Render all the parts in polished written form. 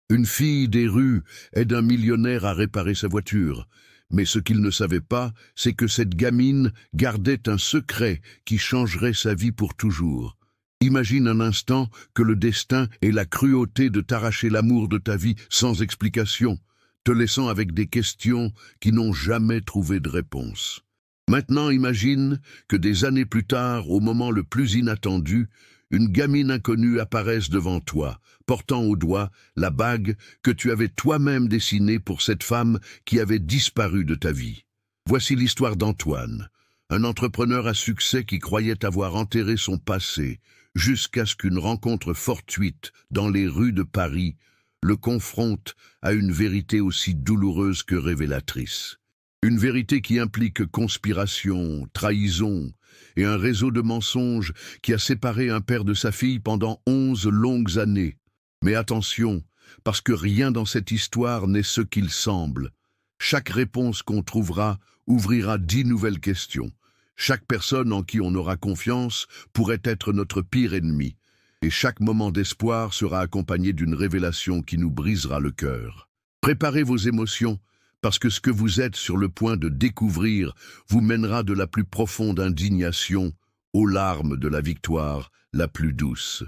Une fille des rues aide un millionnaire à réparer sa voiture. Mais ce qu'il ne savait pas, c'est que cette gamine gardait un secret qui changerait sa vie pour toujours. Imagine un instant que le destin ait la cruauté de t'arracher l'amour de ta vie sans explication, te laissant avec des questions qui n'ont jamais trouvé de réponse. Maintenant imagine que des années plus tard, au moment le plus inattendu, une gamine inconnue apparaisse devant toi, portant au doigt la bague que tu avais toi-même dessinée pour cette femme qui avait disparu de ta vie. Voici l'histoire d'Antoine, un entrepreneur à succès qui croyait avoir enterré son passé, jusqu'à ce qu'une rencontre fortuite dans les rues de Paris le confronte à une vérité aussi douloureuse que révélatrice. Une vérité qui implique conspiration, trahison et un réseau de mensonges qui a séparé un père de sa fille pendant 11 longues années. Mais attention, parce que rien dans cette histoire n'est ce qu'il semble. Chaque réponse qu'on trouvera ouvrira 10 nouvelles questions. Chaque personne en qui on aura confiance pourrait être notre pire ennemi. Et chaque moment d'espoir sera accompagné d'une révélation qui nous brisera le cœur. Préparez vos émotions, parce que ce que vous êtes sur le point de découvrir vous mènera de la plus profonde indignation aux larmes de la victoire la plus douce.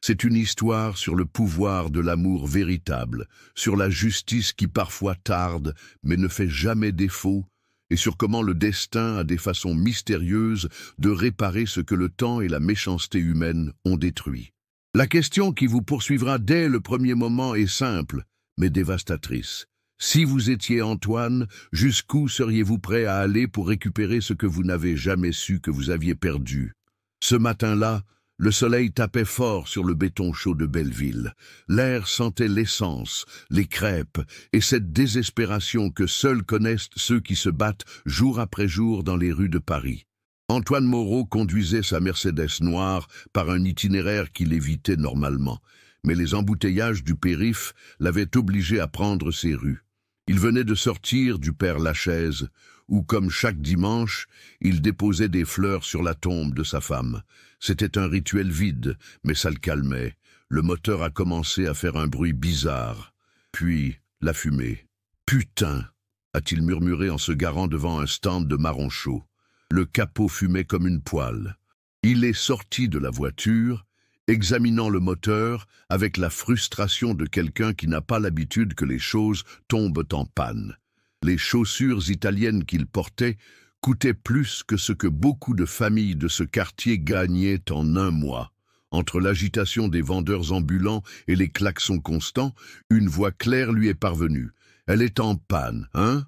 C'est une histoire sur le pouvoir de l'amour véritable, sur la justice qui parfois tarde mais ne fait jamais défaut, et sur comment le destin a des façons mystérieuses de réparer ce que le temps et la méchanceté humaine ont détruit. La question qui vous poursuivra dès le premier moment est simple, mais dévastatrice. Si vous étiez Antoine, jusqu'où seriez-vous prêt à aller pour récupérer ce que vous n'avez jamais su que vous aviez perdu? Ce matin-là, le soleil tapait fort sur le béton chaud de Belleville. L'air sentait l'essence, les crêpes et cette désespération que seuls connaissent ceux qui se battent jour après jour dans les rues de Paris. Antoine Moreau conduisait sa Mercedes noire par un itinéraire qu'il évitait normalement, mais les embouteillages du périph' l'avaient obligé à prendre ces rues. Il venait de sortir du Père Lachaise, où, comme chaque dimanche, il déposait des fleurs sur la tombe de sa femme. C'était un rituel vide, mais ça le calmait. Le moteur a commencé à faire un bruit bizarre. Puis, la fumée. « Putain !» a-t-il murmuré en se garant devant un stand de marron chaud. Le capot fumait comme une poêle. Il est sorti de la voiture, examinant le moteur avec la frustration de quelqu'un qui n'a pas l'habitude que les choses tombent en panne. Les chaussures italiennes qu'il portait coûtaient plus que ce que beaucoup de familles de ce quartier gagnaient en un mois. Entre l'agitation des vendeurs ambulants et les klaxons constants, une voix claire lui est parvenue. « Elle est en panne, hein ?»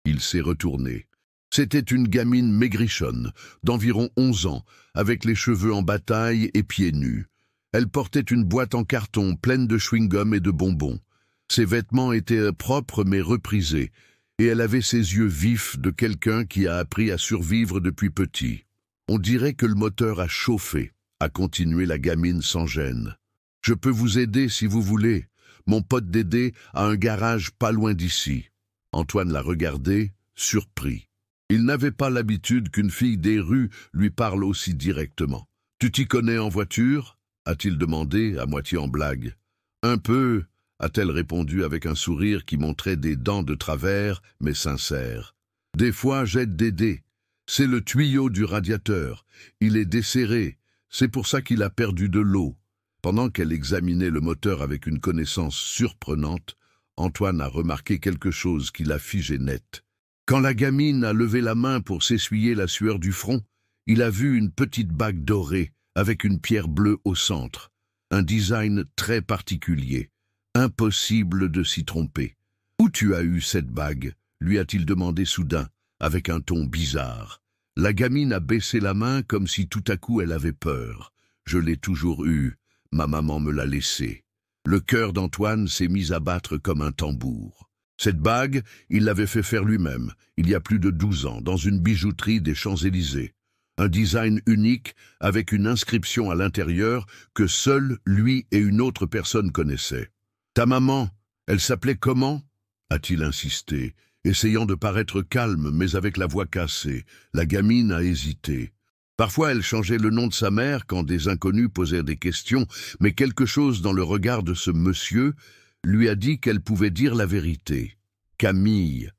Il s'est retourné. C'était une gamine maigrichonne, d'environ 11 ans, avec les cheveux en bataille et pieds nus. Elle portait une boîte en carton pleine de chewing-gum et de bonbons. Ses vêtements étaient propres mais reprisés, et elle avait ses yeux vifs de quelqu'un qui a appris à survivre depuis petit. On dirait que le moteur a chauffé, a continué la gamine sans gêne. « Je peux vous aider si vous voulez. Mon pote Dédé a un garage pas loin d'ici. » Antoine l'a regardé, surpris. Il n'avait pas l'habitude qu'une fille des rues lui parle aussi directement. « Tu t'y connais en voiture ?» a-t-il demandé, à moitié en blague. « Un peu », a-t-elle répondu avec un sourire qui montrait des dents de travers, mais sincère. « Des fois, j'aide Dédé. C'est le tuyau du radiateur. Il est desserré. C'est pour ça qu'il a perdu de l'eau. » Pendant qu'elle examinait le moteur avec une connaissance surprenante, Antoine a remarqué quelque chose qui l'a figé net. Quand la gamine a levé la main pour s'essuyer la sueur du front, il a vu une petite bague dorée avec une pierre bleue au centre. Un design très particulier. Impossible de s'y tromper. « Où tu as eu cette bague ?» lui a-t-il demandé soudain, avec un ton bizarre. La gamine a baissé la main comme si tout à coup elle avait peur. « Je l'ai toujours eue. Ma maman me l'a laissée. » Le cœur d'Antoine s'est mis à battre comme un tambour. Cette bague, il l'avait fait faire lui-même, il y a plus de 12 ans, dans une bijouterie des Champs-Élysées. Un design unique, avec une inscription à l'intérieur que seul lui et une autre personne connaissaient. « Ta maman, elle s'appelait comment ?» a-t-il insisté, essayant de paraître calme, mais avec la voix cassée. La gamine a hésité. Parfois, elle changeait le nom de sa mère quand des inconnus posaient des questions, mais quelque chose dans le regard de ce monsieur lui a dit qu'elle pouvait dire la vérité. Camille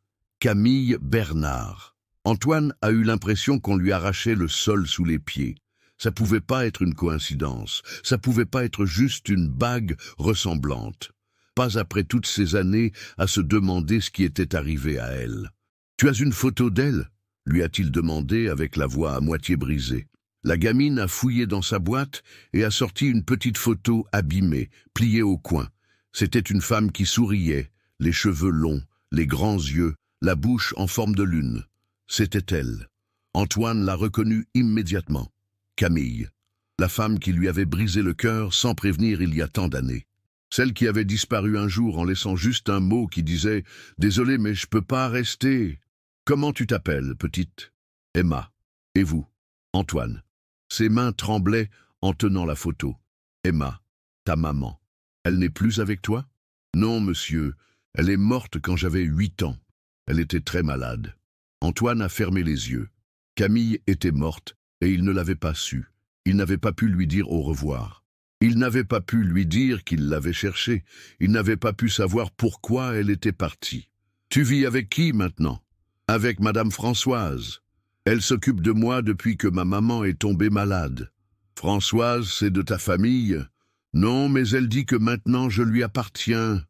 Bernard. Antoine a eu l'impression qu'on lui arrachait le sol sous les pieds. Ça pouvait pas être une coïncidence, ça pouvait pas être juste une bague ressemblante. Pas après toutes ces années à se demander ce qui était arrivé à elle. « Tu as une photo d'elle ?» lui a-t-il demandé avec la voix à moitié brisée. La gamine a fouillé dans sa boîte et a sorti une petite photo abîmée, pliée au coin. C'était une femme qui souriait, les cheveux longs, les grands yeux, la bouche en forme de lune. C'était elle. Antoine l'a reconnue immédiatement. Camille, la femme qui lui avait brisé le cœur sans prévenir il y a tant d'années. Celle qui avait disparu un jour en laissant juste un mot qui disait « Désolé, mais je peux pas rester. » « Comment tu t'appelles, petite ?»« Emma. Et vous ?»« Antoine. » Ses mains tremblaient en tenant la photo. « Emma, ta maman. Elle n'est plus avec toi ?»« Non, monsieur. Elle est morte quand j'avais 8 ans. Elle était très malade. » Antoine a fermé les yeux. Camille était morte et il ne l'avait pas su. Il n'avait pas pu lui dire au revoir. Il n'avait pas pu lui dire qu'il l'avait cherchée. Il n'avait pas pu savoir pourquoi elle était partie. « Tu vis avec qui maintenant ?»« Avec Madame Françoise. Elle s'occupe de moi depuis que ma maman est tombée malade. »« Françoise, c'est de ta famille ?»« Non, mais elle dit que maintenant je lui appartiens. »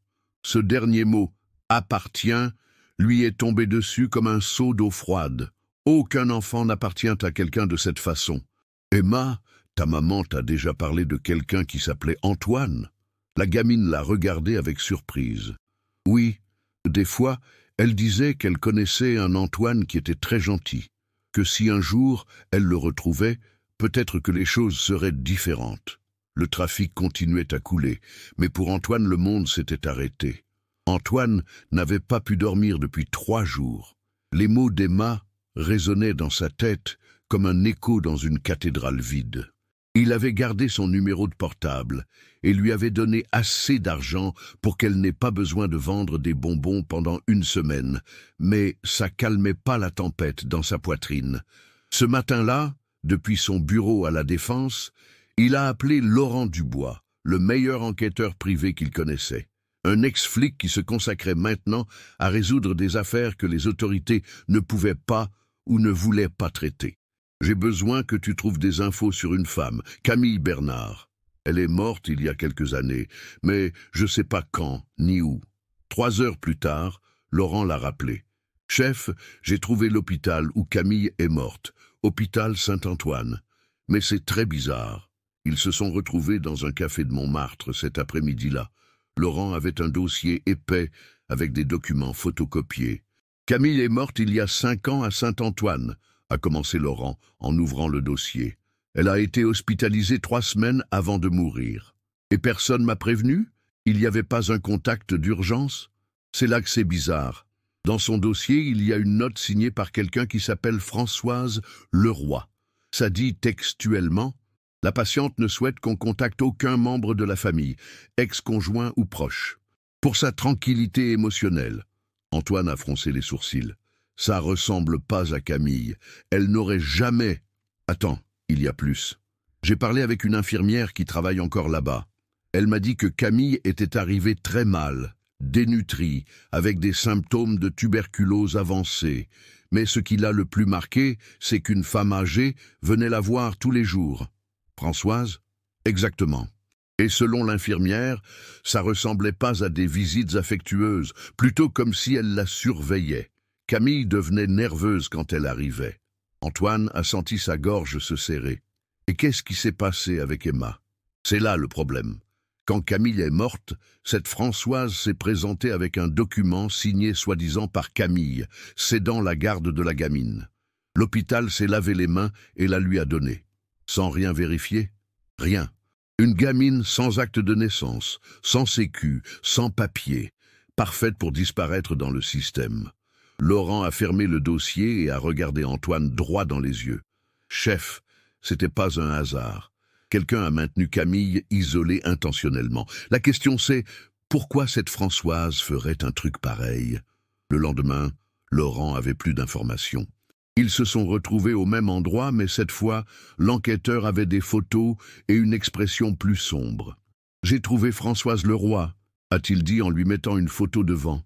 Ce dernier mot, « appartient », lui est tombé dessus comme un seau d'eau froide. Aucun enfant n'appartient à quelqu'un de cette façon. « Emma, ta maman t'a déjà parlé de quelqu'un qui s'appelait Antoine ?» La gamine l'a regardé avec surprise. « Oui, des fois, elle disait qu'elle connaissait un Antoine qui était très gentil, que si un jour elle le retrouvait, peut-être que les choses seraient différentes. » Le trafic continuait à couler, mais pour Antoine le monde s'était arrêté. Antoine n'avait pas pu dormir depuis 3 jours. Les mots d'Emma résonnaient dans sa tête comme un écho dans une cathédrale vide. Il avait gardé son numéro de portable et lui avait donné assez d'argent pour qu'elle n'ait pas besoin de vendre des bonbons pendant 1 semaine, mais ça calmait pas la tempête dans sa poitrine. Ce matin-là, depuis son bureau à la Défense, il a appelé Laurent Dubois, le meilleur enquêteur privé qu'il connaissait. Un ex-flic qui se consacrait maintenant à résoudre des affaires que les autorités ne pouvaient pas ou ne voulaient pas traiter. « J'ai besoin que tu trouves des infos sur une femme, Camille Bernard. Elle est morte il y a quelques années, mais je ne sais pas quand ni où. » 3 heures plus tard, Laurent l'a rappelé. « Chef, j'ai trouvé l'hôpital où Camille est morte, hôpital Saint-Antoine. Mais c'est très bizarre. Ils se sont retrouvés dans un café de Montmartre cet après-midi-là. Laurent avait un dossier épais avec des documents photocopiés. « Camille est morte il y a 5 ans à Saint-Antoine, » a commencé Laurent en ouvrant le dossier. « Elle a été hospitalisée 3 semaines avant de mourir. Et personne m'a prévenu? Il n'y avait pas un contact d'urgence? C'est là que c'est bizarre. Dans son dossier, il y a une note signée par quelqu'un qui s'appelle Françoise Leroy. Ça dit textuellement: la patiente ne souhaite qu'on contacte aucun membre de la famille, ex-conjoint ou proche. Pour sa tranquillité émotionnelle. » Antoine a froncé les sourcils. « Ça ressemble pas à Camille. Elle n'aurait jamais... » « Attends, il y a plus. J'ai parlé avec une infirmière qui travaille encore là-bas. Elle m'a dit que Camille était arrivée très mal, dénutrie, avec des symptômes de tuberculose avancée. Mais ce qui l'a le plus marqué, c'est qu'une femme âgée venait la voir tous les jours. » Françoise? Exactement. Et selon l'infirmière, ça ressemblait pas à des visites affectueuses, plutôt comme si elle la surveillait. Camille devenait nerveuse quand elle arrivait. Antoine a senti sa gorge se serrer. Et qu'est-ce qui s'est passé avec Emma? C'est là le problème. Quand Camille est morte, cette Françoise s'est présentée avec un document signé soi-disant par Camille, cédant la garde de la gamine. L'hôpital s'est lavé les mains et la lui a donnée. Sans rien vérifier? Rien. Une gamine sans acte de naissance, sans sécu, sans papier, parfaite pour disparaître dans le système. Laurent a fermé le dossier et a regardé Antoine droit dans les yeux. « Chef, c'était pas un hasard. Quelqu'un a maintenu Camille isolée intentionnellement. La question c'est, pourquoi cette Françoise ferait un truc pareil ?» Le lendemain, Laurent avait plus d'informations. Ils se sont retrouvés au même endroit, mais cette fois, l'enquêteur avait des photos et une expression plus sombre. « J'ai trouvé Françoise Leroy. a-t-il dit en lui mettant une photo devant.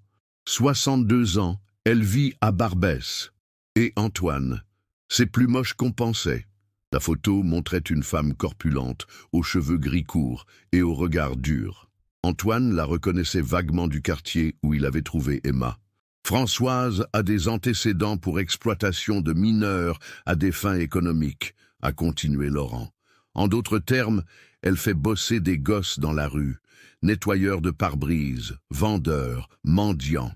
62 ans, elle vit à Barbès. Et Antoine, c'est plus moche qu'on pensait. La photo montrait une femme corpulente, aux cheveux gris courts et au regard dur. Antoine la reconnaissait vaguement du quartier où il avait trouvé Emma. Françoise a des antécédents pour exploitation de mineurs à des fins économiques, a continué Laurent. En d'autres termes, elle fait bosser des gosses dans la rue, nettoyeurs de pare-brise, vendeurs, mendiants.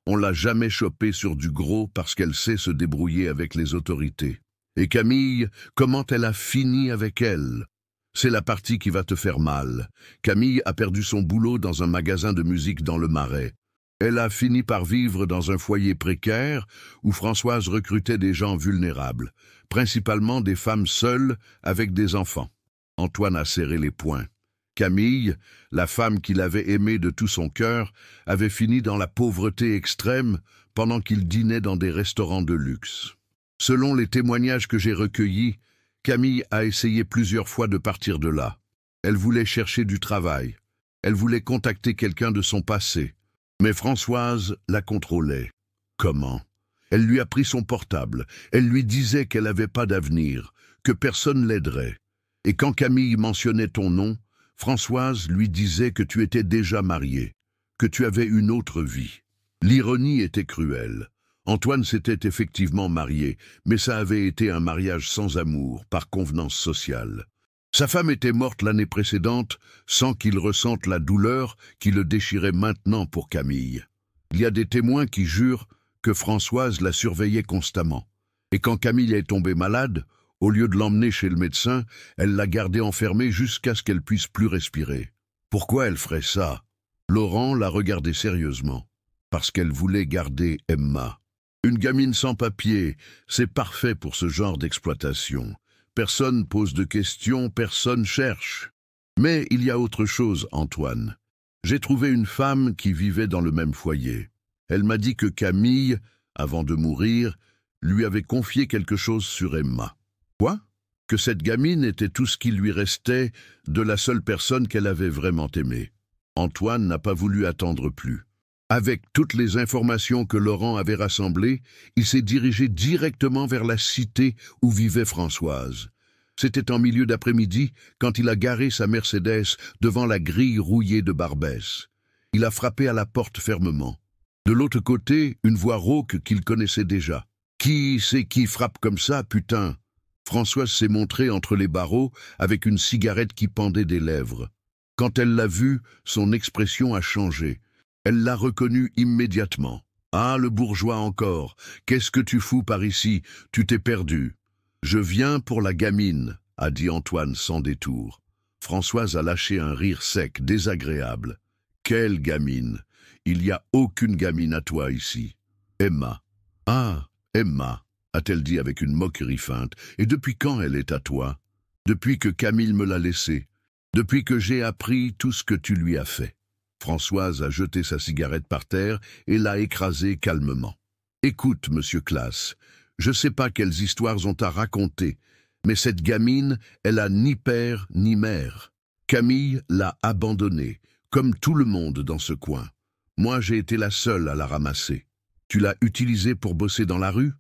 On l'a jamais chopée sur du gros parce qu'elle sait se débrouiller avec les autorités. Et Camille, comment elle a fini avec elle? C'est la partie qui va te faire mal. Camille a perdu son boulot dans un magasin de musique dans le Marais. Elle a fini par vivre dans un foyer précaire où Françoise recrutait des gens vulnérables, principalement des femmes seules avec des enfants. Antoine a serré les poings. Camille, la femme qu'il avait aimée de tout son cœur, avait fini dans la pauvreté extrême pendant qu'il dînait dans des restaurants de luxe. Selon les témoignages que j'ai recueillis, Camille a essayé plusieurs fois de partir de là. Elle voulait chercher du travail. Elle voulait contacter quelqu'un de son passé. Mais Françoise la contrôlait. Comment? Elle lui a pris son portable. Elle lui disait qu'elle n'avait pas d'avenir, que personne l'aiderait. Et quand Camille mentionnait ton nom, Françoise lui disait que tu étais déjà marié, que tu avais une autre vie. L'ironie était cruelle. Antoine s'était effectivement marié, mais ça avait été un mariage sans amour, par convenance sociale. Sa femme était morte l'année précédente, sans qu'il ressente la douleur qui le déchirait maintenant pour Camille. Il y a des témoins qui jurent que Françoise la surveillait constamment. Et quand Camille est tombée malade, au lieu de l'emmener chez le médecin, elle l'a gardée enfermée jusqu'à ce qu'elle puisse plus respirer. Pourquoi elle ferait ça? Laurent la regardait sérieusement. Parce qu'elle voulait garder Emma. Une gamine sans papier, c'est parfait pour ce genre d'exploitation. Personne pose de questions, personne cherche. Mais il y a autre chose, Antoine. J'ai trouvé une femme qui vivait dans le même foyer. Elle m'a dit que Camille, avant de mourir, lui avait confié quelque chose sur Emma. Quoi? Que cette gamine était tout ce qui lui restait de la seule personne qu'elle avait vraiment aimée. Antoine n'a pas voulu attendre plus. Avec toutes les informations que Laurent avait rassemblées, il s'est dirigé directement vers la cité où vivait Françoise. C'était en milieu d'après-midi quand il a garé sa Mercedes devant la grille rouillée de Barbès. Il a frappé à la porte fermement. De l'autre côté, une voix rauque qu'il connaissait déjà. « Qui c'est qui frappe comme ça, putain ?» Françoise s'est montrée entre les barreaux avec une cigarette qui pendait des lèvres. Quand elle l'a vu, son expression a changé. Elle l'a reconnu immédiatement. « Ah, le bourgeois encore, qu'est-ce que tu fous par ici? Tu t'es perdu. »« Je viens pour la gamine, » a dit Antoine sans détour. Françoise a lâché un rire sec, désagréable. « Quelle gamine? Il n'y a aucune gamine à toi ici. »« Emma. »« Ah, Emma, » a-t-elle dit avec une moquerie feinte. « Et depuis quand elle est à toi? »« Depuis que Camille me l'a laissée. Depuis que j'ai appris tout ce que tu lui as fait. » Françoise a jeté sa cigarette par terre et l'a écrasée calmement. « Écoute, monsieur Classe, je sais pas quelles histoires ont à raconter, mais cette gamine, elle a ni père ni mère. Camille l'a abandonnée, comme tout le monde dans ce coin. Moi, j'ai été la seule à la ramasser. Tu l'as utilisée pour bosser dans la rue?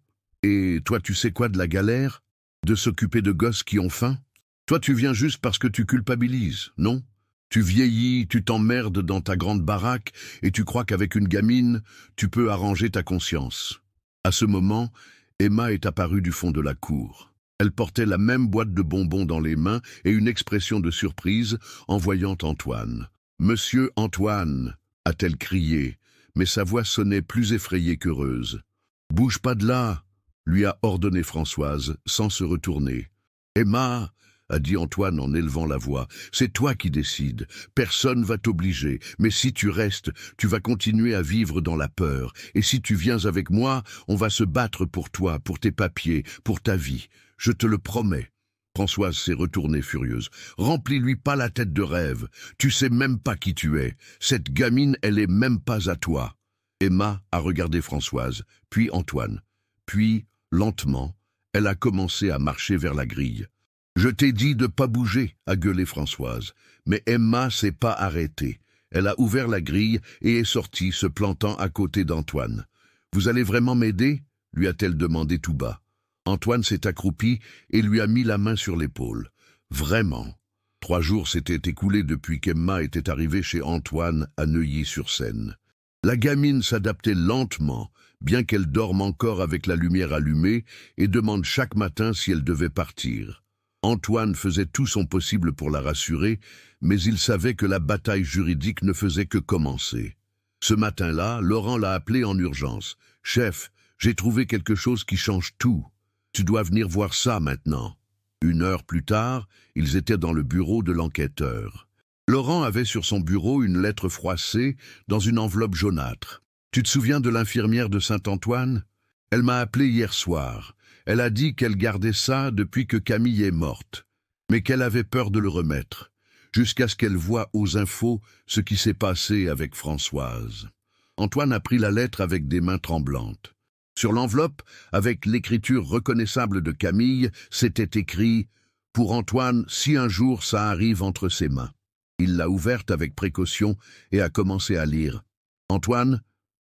Et toi, tu sais quoi de la galère? De s'occuper de gosses qui ont faim? Toi, tu viens juste parce que tu culpabilises, non? Tu vieillis, tu t'emmerdes dans ta grande baraque et tu crois qu'avec une gamine, tu peux arranger ta conscience. » À ce moment, Emma est apparue du fond de la cour. Elle portait la même boîte de bonbons dans les mains et une expression de surprise en voyant Antoine. « Monsieur Antoine !» a-t-elle crié, mais sa voix sonnait plus effrayée qu'heureuse. « Bouge pas de là !» lui a ordonné Françoise, sans se retourner. « Emma !» a dit Antoine en élevant la voix. « C'est toi qui décides. Personne va t'obliger. Mais si tu restes, tu vas continuer à vivre dans la peur. Et si tu viens avec moi, on va se battre pour toi, pour tes papiers, pour ta vie. Je te le promets. » Françoise s'est retournée furieuse. « Remplis-lui pas la tête de rêve. Tu sais même pas qui tu es. Cette gamine, elle est même pas à toi. » Emma a regardé Françoise, puis Antoine. Puis, lentement, elle a commencé à marcher vers la grille. « Je t'ai dit de pas bouger, » a gueulé Françoise. Mais Emma s'est pas arrêtée. Elle a ouvert la grille et est sortie, se plantant à côté d'Antoine. « Vous allez vraiment m'aider » lui a-t-elle demandé tout bas. Antoine s'est accroupi et lui a mis la main sur l'épaule. « Vraiment ?» 3 jours s'étaient écoulés depuis qu'Emma était arrivée chez Antoine à Neuilly-sur-Seine. La gamine s'adaptait lentement, bien qu'elle dorme encore avec la lumière allumée et demande chaque matin si elle devait partir. Antoine faisait tout son possible pour la rassurer, mais il savait que la bataille juridique ne faisait que commencer. Ce matin-là, Laurent l'a appelé en urgence. « Chef, j'ai trouvé quelque chose qui change tout. Tu dois venir voir ça maintenant. » 1 heure plus tard, ils étaient dans le bureau de l'enquêteur. Laurent avait sur son bureau une lettre froissée dans une enveloppe jaunâtre. « Tu te souviens de l'infirmière de Saint-Antoine ? Elle m'a appelé hier soir. Elle a dit qu'elle gardait ça depuis que Camille est morte, mais qu'elle avait peur de le remettre, jusqu'à ce qu'elle voie aux infos ce qui s'est passé avec Françoise. » Antoine a pris la lettre avec des mains tremblantes. Sur l'enveloppe, avec l'écriture reconnaissable de Camille, s'était écrit « Pour Antoine, si un jour ça arrive entre ses mains ». Il l'a ouverte avec précaution et a commencé à lire. « Antoine,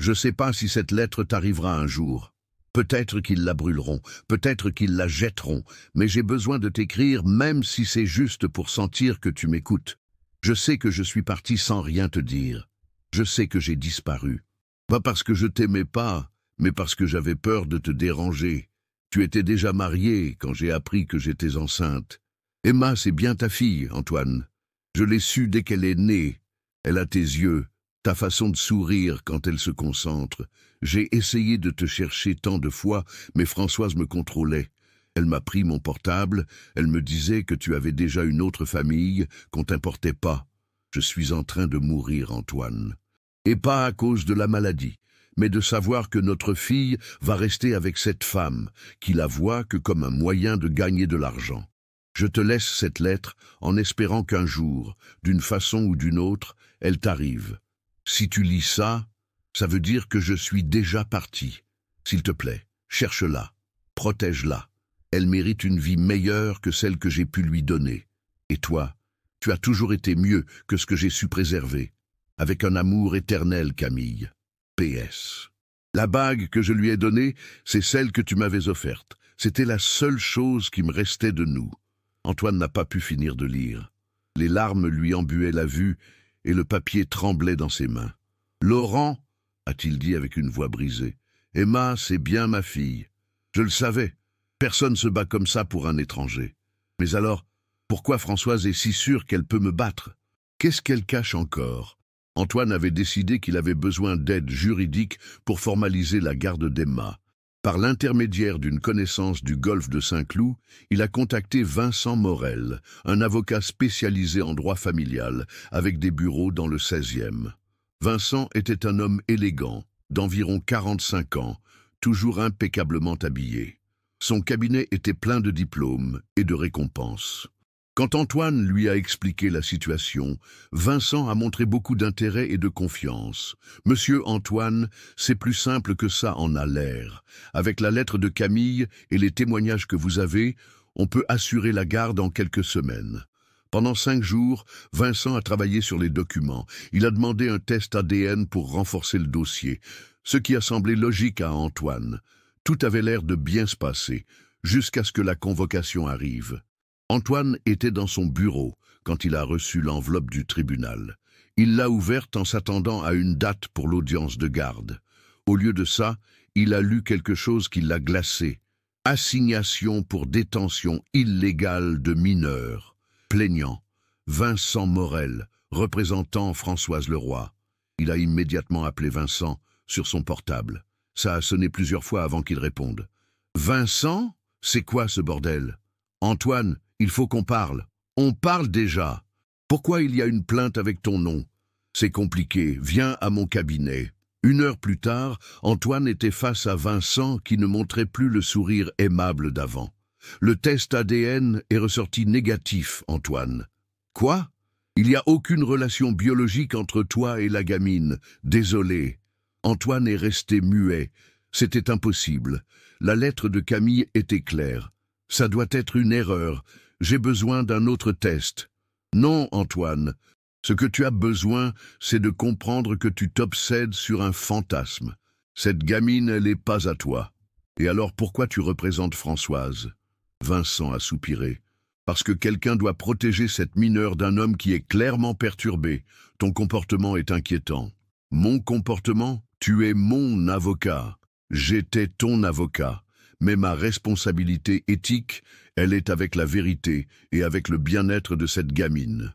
je ne sais pas si cette lettre t'arrivera un jour. Peut-être qu'ils la brûleront, peut-être qu'ils la jetteront, mais j'ai besoin de t'écrire même si c'est juste pour sentir que tu m'écoutes. Je sais que je suis parti sans rien te dire. Je sais que j'ai disparu. Pas parce que je t'aimais pas, mais parce que j'avais peur de te déranger. Tu étais déjà marié quand j'ai appris que j'étais enceinte. Emma, c'est bien ta fille, Antoine. Je l'ai su dès qu'elle est née. Elle a tes yeux, ta façon de sourire quand elle se concentre. J'ai essayé de te chercher tant de fois, mais Françoise me contrôlait. Elle m'a pris mon portable, elle me disait que tu avais déjà une autre famille, qu'on t'importait pas. Je suis en train de mourir, Antoine. Et pas à cause de la maladie, mais de savoir que notre fille va rester avec cette femme, qui la voit que comme un moyen de gagner de l'argent. Je te laisse cette lettre en espérant qu'un jour, d'une façon ou d'une autre, elle t'arrive. Si tu lis ça, ça veut dire que je suis déjà parti. S'il te plaît, cherche-la, protège-la. Elle mérite une vie meilleure que celle que j'ai pu lui donner. Et toi, tu as toujours été mieux que ce que j'ai su préserver. Avec un amour éternel, Camille. PS. La bague que je lui ai donnée, c'est celle que tu m'avais offerte. C'était la seule chose qui me restait de nous. Antoine n'a pas pu finir de lire. Les larmes lui embuaient la vue et le papier tremblait dans ses mains. « Laurent, a-t-il dit avec une voix brisée, Emma, c'est bien ma fille. Je le savais. Personne se bat comme ça pour un étranger. Mais alors, pourquoi Françoise est si sûre qu'elle peut me battre? Qu'est-ce qu'elle cache encore ?» Antoine avait décidé qu'il avait besoin d'aide juridique pour formaliser la garde d'Emma. Par l'intermédiaire d'une connaissance du golfe de Saint-Cloud, il a contacté Vincent Morel, un avocat spécialisé en droit familial, avec des bureaux dans le 16e. Vincent était un homme élégant, d'environ 45 ans, toujours impeccablement habillé. Son cabinet était plein de diplômes et de récompenses. Quand Antoine lui a expliqué la situation, Vincent a montré beaucoup d'intérêt et de confiance. « Monsieur Antoine, c'est plus simple que ça en a l'air. Avec la lettre de Camille et les témoignages que vous avez, on peut assurer la garde en quelques semaines. » Pendant 5 jours, Vincent a travaillé sur les documents. Il a demandé un test ADN pour renforcer le dossier, ce qui a semblé logique à Antoine. Tout avait l'air de bien se passer, jusqu'à ce que la convocation arrive. Antoine était dans son bureau quand il a reçu l'enveloppe du tribunal. Il l'a ouverte en s'attendant à une date pour l'audience de garde. Au lieu de ça, il a lu quelque chose qui l'a glacé. Assignation pour détention illégale de mineurs. Plaignant. Vincent Morel, représentant Françoise Leroy. Il a immédiatement appelé Vincent sur son portable. Ça a sonné plusieurs fois avant qu'il réponde. « Vincent? C'est quoi ce bordel? Antoine, il faut qu'on parle. On parle déjà. Pourquoi il y a une plainte avec ton nom? C'est compliqué. Viens à mon cabinet. » 1 heure plus tard, Antoine était face à Vincent qui ne montrait plus le sourire aimable d'avant. « Le test ADN est ressorti négatif, Antoine. »« Quoi? Il n'y a aucune relation biologique entre toi et la gamine. Désolé. » Antoine est resté muet. C'était impossible. La lettre de Camille était claire. « Ça doit être une erreur. J'ai besoin d'un autre test. »« Non, Antoine. Ce que tu as besoin, c'est de comprendre que tu t'obsèdes sur un fantasme. Cette gamine, elle n'est pas à toi. Et alors pourquoi tu représentes Françoise? Vincent a soupiré. Parce que quelqu'un doit protéger cette mineure d'un homme qui est clairement perturbé. Ton comportement est inquiétant. Mon comportement? Tu es mon avocat. J'étais ton avocat. Mais ma responsabilité éthique, elle est avec la vérité et avec le bien-être de cette gamine.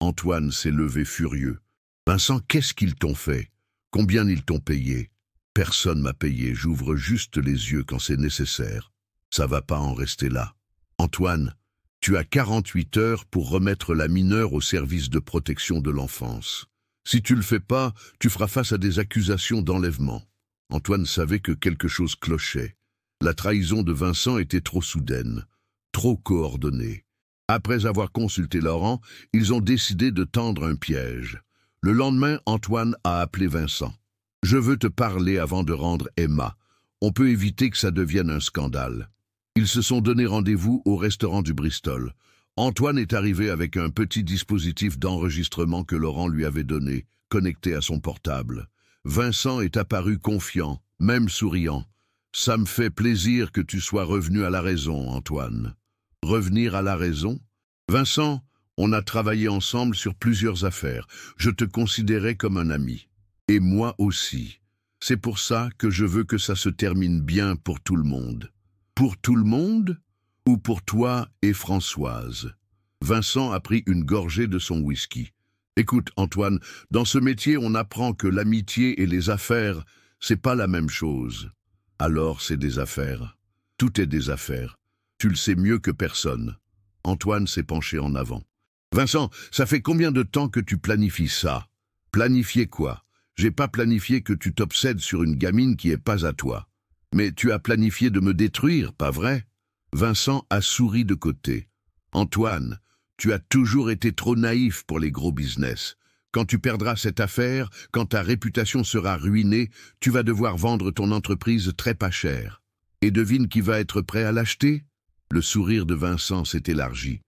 Antoine s'est levé furieux. Vincent, qu'est-ce qu'ils t'ont fait? Combien ils t'ont payé? Personne m'a payé, j'ouvre juste les yeux quand c'est nécessaire. Ça va pas en rester là. Antoine, tu as 48 heures pour remettre la mineure au service de protection de l'enfance. Si tu le fais pas, tu feras face à des accusations d'enlèvement. Antoine savait que quelque chose clochait. La trahison de Vincent était trop soudaine, trop coordonnée. Après avoir consulté Laurent, ils ont décidé de tendre un piège. Le lendemain, Antoine a appelé Vincent. « Je veux te parler avant de rendre Emma. On peut éviter que ça devienne un scandale. » Ils se sont donné rendez-vous au restaurant du Bristol. Antoine est arrivé avec un petit dispositif d'enregistrement que Laurent lui avait donné, connecté à son portable. Vincent est apparu confiant, même souriant. « Ça me fait plaisir que tu sois revenu à la raison, Antoine. » Revenir à la raison? Vincent, on a travaillé ensemble sur plusieurs affaires. Je te considérais comme un ami. Et moi aussi. C'est pour ça que je veux que ça se termine bien pour tout le monde. Pour tout le monde? Ou pour toi et Françoise? Vincent a pris une gorgée de son whisky. Écoute, Antoine, dans ce métier, on apprend que l'amitié et les affaires, c'est pas la même chose. Alors c'est des affaires. Tout est des affaires. Tu le sais mieux que personne. Antoine s'est penché en avant. Vincent, ça fait combien de temps que tu planifies ça? Planifier quoi? J'ai pas planifié que tu t'obsèdes sur une gamine qui est pas à toi. Mais tu as planifié de me détruire, pas vrai? Vincent a souri de côté. Antoine, tu as toujours été trop naïf pour les gros business. Quand tu perdras cette affaire, quand ta réputation sera ruinée, tu vas devoir vendre ton entreprise très pas cher. Et devine qui va être prêt à l'acheter? Le sourire de Vincent s'est élargi.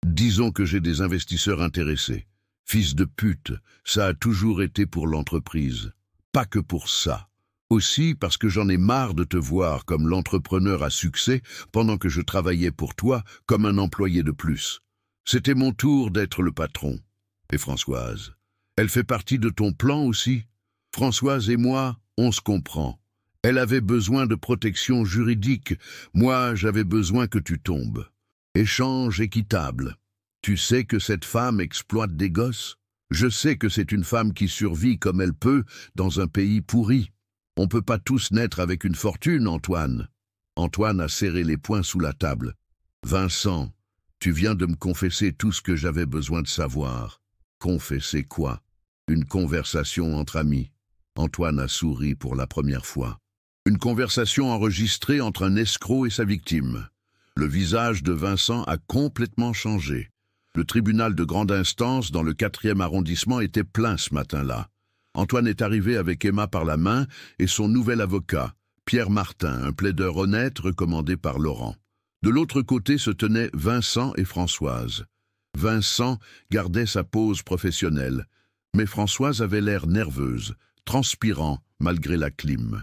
Disons que j'ai des investisseurs intéressés. Fils de pute, ça a toujours été pour l'entreprise. Pas que pour ça. Aussi parce que j'en ai marre de te voir comme l'entrepreneur à succès pendant que je travaillais pour toi comme un employé de plus. C'était mon tour d'être le patron. Et Françoise, elle fait partie de ton plan aussi? Françoise et moi, on se comprend. Elle avait besoin de protection juridique. Moi, j'avais besoin que tu tombes. Échange équitable. Tu sais que cette femme exploite des gosses? Je sais que c'est une femme qui survit comme elle peut dans un pays pourri. On peut pas tous naître avec une fortune, Antoine. Antoine a serré les poings sous la table. Vincent, tu viens de me confesser tout ce que j'avais besoin de savoir. Confesser quoi? Une conversation entre amis. Antoine a souri pour la première fois. Une conversation enregistrée entre un escroc et sa victime. Le visage de Vincent a complètement changé. Le tribunal de grande instance dans le 4e arrondissement était plein ce matin-là. Antoine est arrivé avec Emma par la main et son nouvel avocat, Pierre Martin, un plaideur honnête recommandé par Laurent. De l'autre côté se tenaient Vincent et Françoise. Vincent gardait sa pose professionnelle, mais Françoise avait l'air nerveuse, transpirant malgré la clim.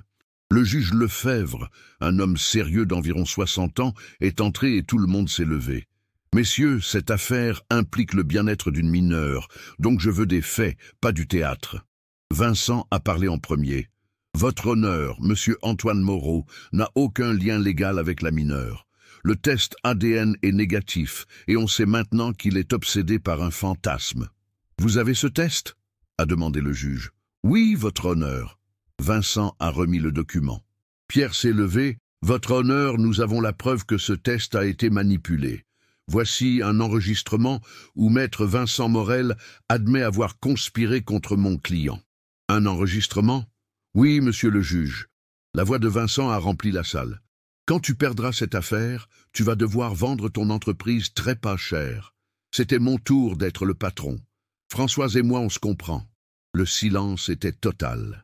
Le juge Lefebvre, un homme sérieux d'environ 60 ans, est entré et tout le monde s'est levé. « Messieurs, cette affaire implique le bien-être d'une mineure, donc je veux des faits, pas du théâtre. » Vincent a parlé en premier. « Votre honneur, monsieur Antoine Moreau, n'a aucun lien légal avec la mineure. Le test ADN est négatif et on sait maintenant qu'il est obsédé par un fantasme. »« Vous avez ce test ?» a demandé le juge. « Oui, votre honneur. » Vincent a remis le document. Pierre s'est levé. « Votre honneur, nous avons la preuve que ce test a été manipulé. Voici un enregistrement où maître Vincent Morel admet avoir conspiré contre mon client. » Un enregistrement? Oui, monsieur le juge. La voix de Vincent a rempli la salle. Quand tu perdras cette affaire, tu vas devoir vendre ton entreprise très pas cher. C'était mon tour d'être le patron. Françoise et moi, on se comprend. Le silence était total.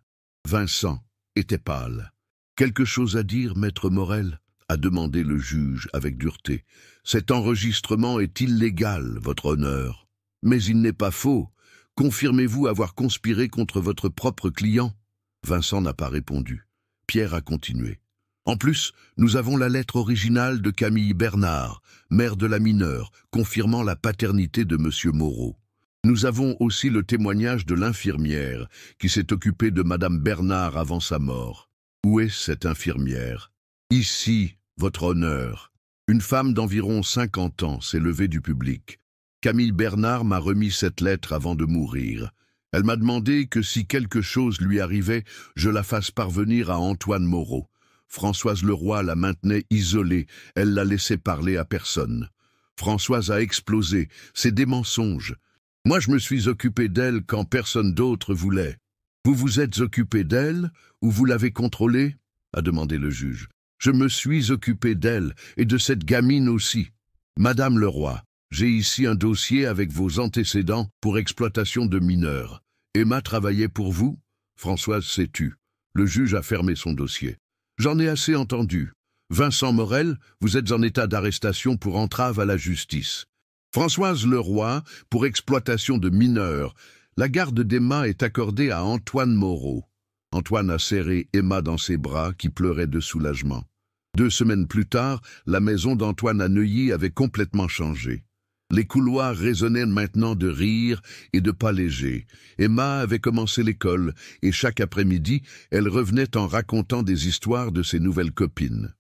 Vincent était pâle. « Quelque chose à dire, maître Morel ?» a demandé le juge avec dureté. « Cet enregistrement est illégal, votre honneur. » « Mais il n'est pas faux. Confirmez-vous avoir conspiré contre votre propre client? Vincent n'a pas répondu. Pierre a continué. En plus, nous avons la lettre originale de Camille Bernard, mère de la mineure, confirmant la paternité de M. Moreau. Nous avons aussi le témoignage de l'infirmière qui s'est occupée de Madame Bernard avant sa mort. Où est cette infirmière? Ici, votre honneur. Une femme d'environ 50 ans s'est levée du public. Camille Bernard m'a remis cette lettre avant de mourir. Elle m'a demandé que si quelque chose lui arrivait, je la fasse parvenir à Antoine Moreau. Françoise Leroy la maintenait isolée, elle la laissait parler à personne. Françoise a explosé, c'est des mensonges. Moi je me suis occupé d'elle quand personne d'autre voulait. Vous vous êtes occupé d'elle, ou vous l'avez contrôlée? A demandé le juge. Je me suis occupé d'elle, et de cette gamine aussi. Madame Leroy, j'ai ici un dossier avec vos antécédents pour exploitation de mineurs. Emma travaillait pour vous? Françoise s'est tue. Le juge a fermé son dossier. J'en ai assez entendu. Vincent Morel, vous êtes en état d'arrestation pour entrave à la justice. Françoise Leroy, pour exploitation de mineurs. La garde d'Emma est accordée à Antoine Moreau. Antoine a serré Emma dans ses bras, qui pleurait de soulagement. 2 semaines plus tard, la maison d'Antoine à Neuilly avait complètement changé. Les couloirs résonnaient maintenant de rire et de pas légers. Emma avait commencé l'école, et chaque après-midi, elle revenait en racontant des histoires de ses nouvelles copines.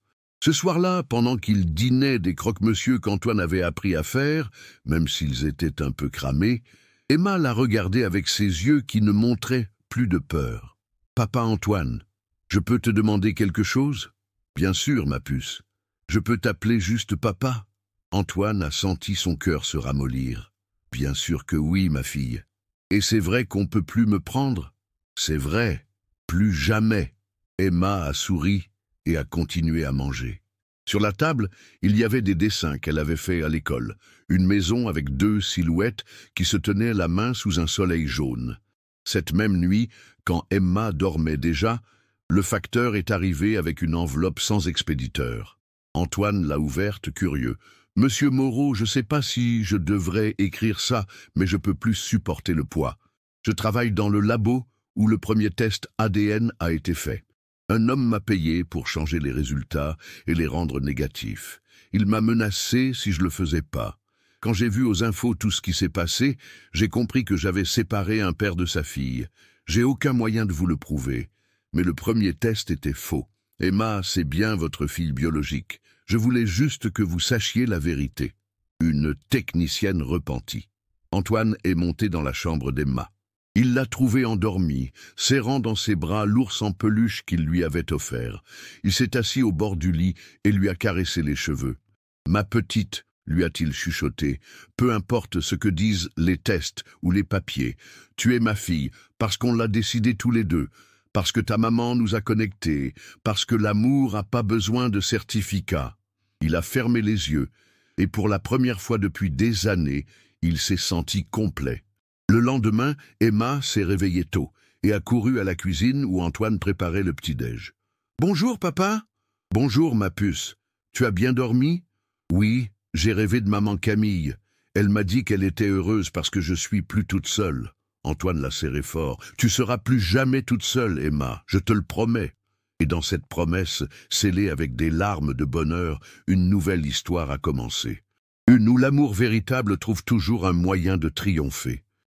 Ce soir-là, pendant qu'il dînait des croque-monsieur qu'Antoine avait appris à faire, même s'ils étaient un peu cramés, Emma la regardait avec ses yeux qui ne montraient plus de peur. « Papa Antoine, je peux te demander quelque chose? » « Bien sûr, ma puce. Je peux t'appeler juste papa? » Antoine a senti son cœur se ramollir. « Bien sûr que oui, ma fille. Et c'est vrai qu'on peut plus me prendre? » « C'est vrai. Plus jamais. » Emma a souri et a continué à manger. Sur la table, il y avait des dessins qu'elle avait faits à l'école. Une maison avec 2 silhouettes qui se tenaient la main sous un soleil jaune. Cette même nuit, quand Emma dormait déjà, le facteur est arrivé avec une enveloppe sans expéditeur. Antoine l'a ouverte, curieux. « Monsieur Moreau, je ne sais pas si je devrais écrire ça, mais je peux plus supporter le poids. Je travaille dans le labo où le premier test ADN a été fait. Un homme m'a payé pour changer les résultats et les rendre négatifs. Il m'a menacé si je le faisais pas. Quand j'ai vu aux infos tout ce qui s'est passé, j'ai compris que j'avais séparé un père de sa fille. J'ai aucun moyen de vous le prouver. Mais le premier test était faux. Emma, c'est bien votre fille biologique. Je voulais juste que vous sachiez la vérité. » Une technicienne repentie. Antoine est monté dans la chambre d'Emma. Il l'a trouvée endormie, serrant dans ses bras l'ours en peluche qu'il lui avait offert. Il s'est assis au bord du lit et lui a caressé les cheveux. « Ma petite, » lui a-t-il chuchoté, « peu importe ce que disent les tests ou les papiers, tu es ma fille parce qu'on l'a décidé tous les deux. Parce que ta maman nous a connectés, parce que l'amour n'a pas besoin de certificat. » Il a fermé les yeux, et pour la première fois depuis des années, il s'est senti complet. Le lendemain, Emma s'est réveillée tôt, et a couru à la cuisine où Antoine préparait le petit-déj. « Bonjour, papa ?»« Bonjour, ma puce. Tu as bien dormi ?»« Oui, j'ai rêvé de maman Camille. Elle m'a dit qu'elle était heureuse parce que je suis plus toute seule. » Antoine l'a serré fort. « Tu seras plus jamais toute seule, Emma, je te le promets. » Et dans cette promesse, scellée avec des larmes de bonheur, une nouvelle histoire a commencé. Une où l'amour véritable trouve toujours un moyen de triompher.